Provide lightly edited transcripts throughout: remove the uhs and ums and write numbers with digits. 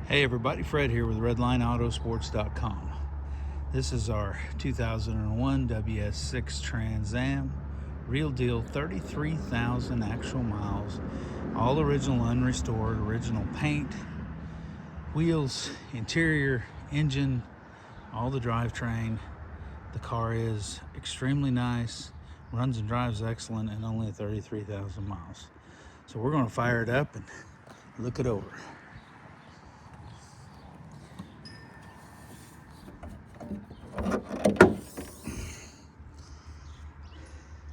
Hey everybody, Fred here with RedlineAutosports.com. This is our 2001 WS6 Trans Am, real deal, 33,000 actual miles, all original, unrestored, original paint, wheels, interior, engine, all the drivetrain. The car is extremely nice, runs and drives excellent, and only 33,000 miles. So we're going to fire it up and look it over.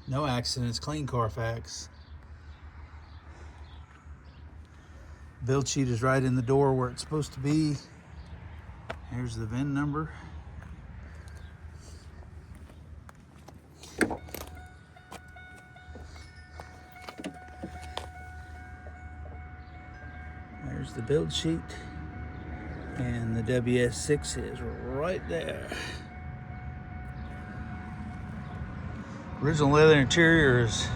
No accidents, clean Carfax. Build sheet is right in the door where it's supposed to be. Here's the VIN number. There's the build sheet. And the WS6 is right there. Original leather interior is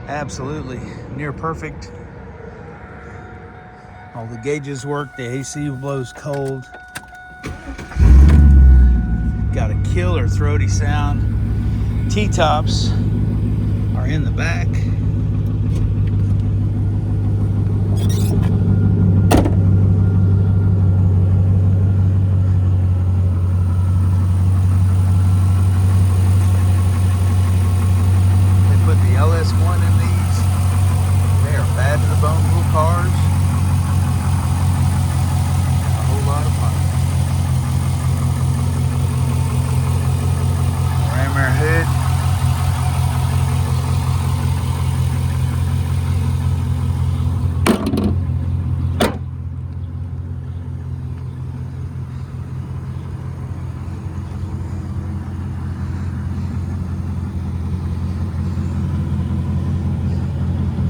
absolutely near perfect. All the gauges work, the AC blows cold. Got a killer throaty sound. T-tops are in the back. LS1 in these. They are bad to the bone little cars. And a whole lot of fun. Ram air hood.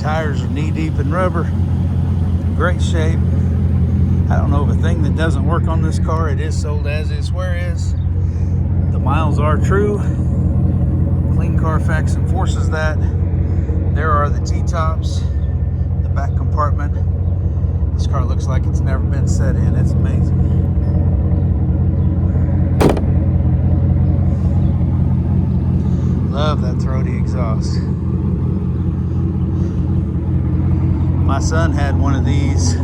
Tires are knee deep in rubber, great shape. I don't know of a thing that doesn't work on this car. It is sold as is, where is. The miles are true. Clean Carfax enforces that. There are the T-tops, the back compartment. This car looks like it's never been set in. It's amazing. Love that throaty exhaust. My son had one of these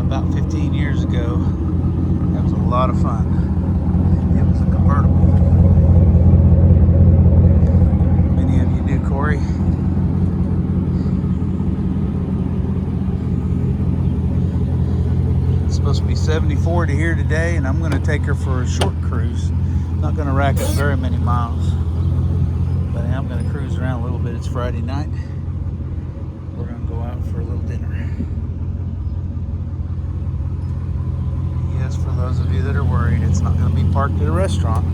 about 15 years ago. That was a lot of fun. It was a convertible. Many of you do, Corey. It's supposed to be 74 to here today, and I'm going to take her for a short cruise. Not going to rack up very many miles. But I'm going to cruise around a little bit. It's Friday night. We're going to go out for a little dinner. Yes, for those of you that are worried, it's not going to be parked at a restaurant.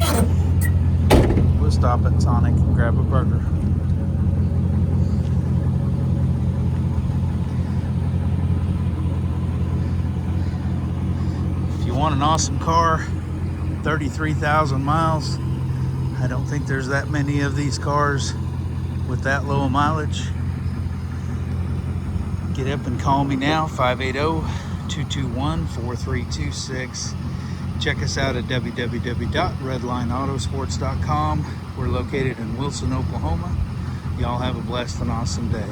We'll stop at Sonic and grab a burger. If you want an awesome car, 33,000 miles, I don't think there's that many of these cars with that low mileage. Get up and call me now, 580-221-4326. Check us out at www.redlineautosports.com. We're located in Wilson, Oklahoma. Y'all have a blessed and awesome day.